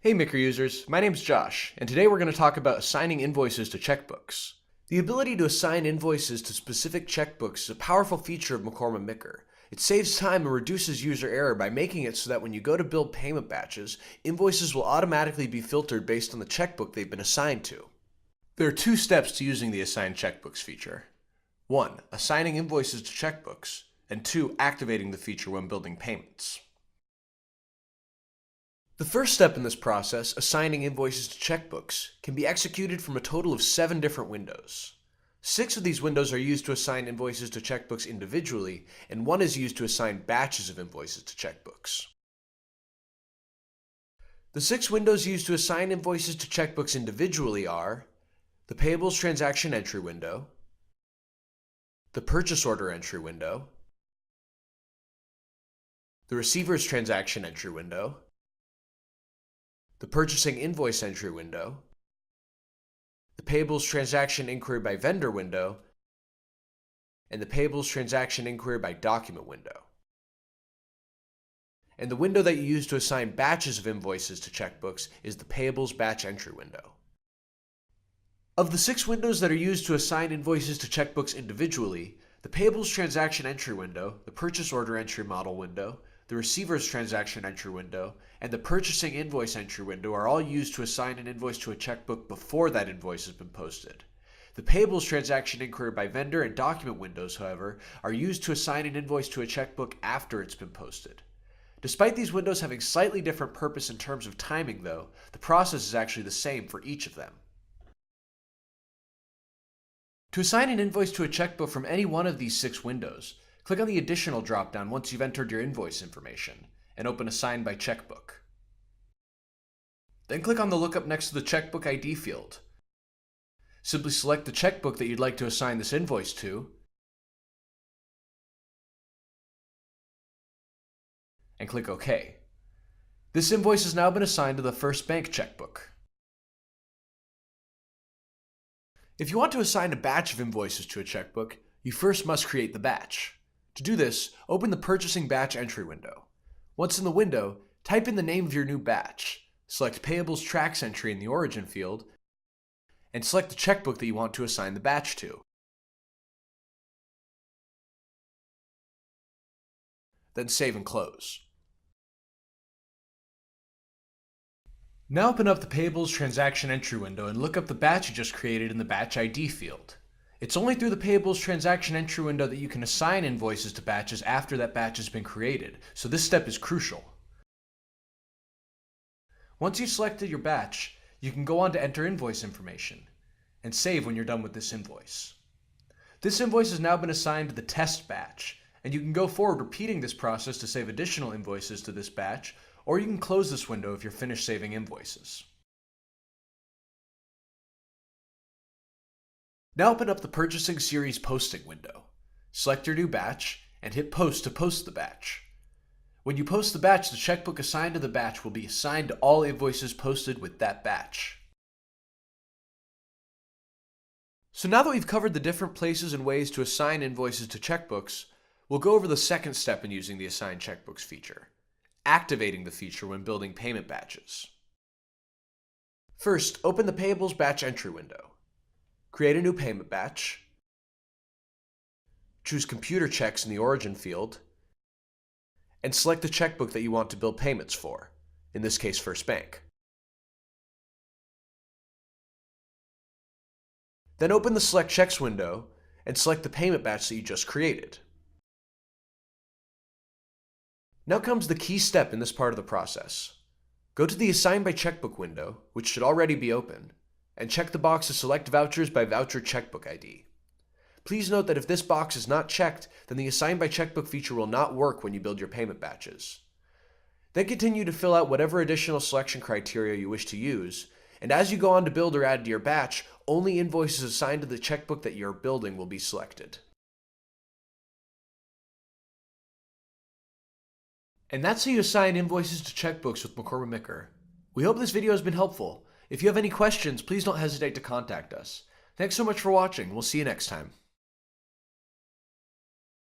Hey MICR users, my name's Josh, and today we're going to talk about assigning invoices to checkbooks. The ability to assign invoices to specific checkbooks is a powerful feature of Mekorma MICR. It saves time and reduces user error by making it so that when you go to build payment batches, invoices will automatically be filtered based on the checkbook they've been assigned to. There are two steps to using the Assign Checkbooks feature. 1. Assigning invoices to checkbooks, and 2. Activating the feature when building payments. The first step in this process, assigning invoices to checkbooks, can be executed from a total of 7 different windows. 6 of these windows are used to assign invoices to checkbooks individually, and 1 is used to assign batches of invoices to checkbooks. The 6 windows used to assign invoices to checkbooks individually are the Payables transaction entry window, the purchase order entry window, the receiver's transaction entry window, the purchasing invoice entry window, the Payables transaction inquiry by vendor window, and the Payables transaction inquiry by document window. And the window that you use to assign batches of invoices to checkbooks is the Payables batch entry window. Of the 6 windows that are used to assign invoices to checkbooks individually, the Payables transaction entry window, the purchase order entry model window, the receiver's transaction entry window, and the purchasing invoice entry window are all used to assign an invoice to a checkbook before that invoice has been posted. The Payables transaction inquiry by vendor and document windows, however, are used to assign an invoice to a checkbook after it's been posted. Despite these windows having slightly different purpose in terms of timing, though, the process is actually the same for each of them. To assign an invoice to a checkbook from any one of these 6 windows, click on the Additional dropdown once you've entered your invoice information, and open Assign by Checkbook. Then click on the lookup next to the Checkbook ID field. Simply select the checkbook that you'd like to assign this invoice to, and click OK. This invoice has now been assigned to the First Bank checkbook. If you want to assign a batch of invoices to a checkbook, you first must create the batch. To do this, open the Purchasing Batch entry window. Once in the window, type in the name of your new batch, select Payables Tracks entry in the Origin field, and select the checkbook that you want to assign the batch to. Then save and close. Now open up the Payables Transaction entry window and look up the batch you just created in the Batch ID field. It's only through the Payables Transaction entry window that you can assign invoices to batches after that batch has been created, so this step is crucial. Once you've selected your batch, you can go on to enter invoice information, and save when you're done with this invoice. This invoice has now been assigned to the test batch, and you can go forward repeating this process to save additional invoices to this batch, or you can close this window if you're finished saving invoices. Now open up the Purchasing Series Posting window. Select your new batch, and hit Post to post the batch. When you post the batch, the checkbook assigned to the batch will be assigned to all invoices posted with that batch. So now that we've covered the different places and ways to assign invoices to checkbooks, we'll go over the second step in using the Assign Checkbooks feature, activating the feature when building payment batches. First, open the Payables Batch entry window. Create a new payment batch. Choose Computer Checks in the Origin field, and select the checkbook that you want to build payments for, in this case First Bank. Then open the Select Checks window and select the payment batch that you just created. Now comes the key step in this part of the process. Go to the Assign by Checkbook window, which should already be open, and check the box to select vouchers by voucher checkbook ID. Please note that if this box is not checked, then the Assign by Checkbook feature will not work when you build your payment batches. Then continue to fill out whatever additional selection criteria you wish to use, and as you go on to build or add to your batch, only invoices assigned to the checkbook that you're building will be selected. And that's how you assign invoices to checkbooks with Mekorma MICR. We hope this video has been helpful. If you have any questions, please don't hesitate to contact us. Thanks so much for watching. We'll see you next time.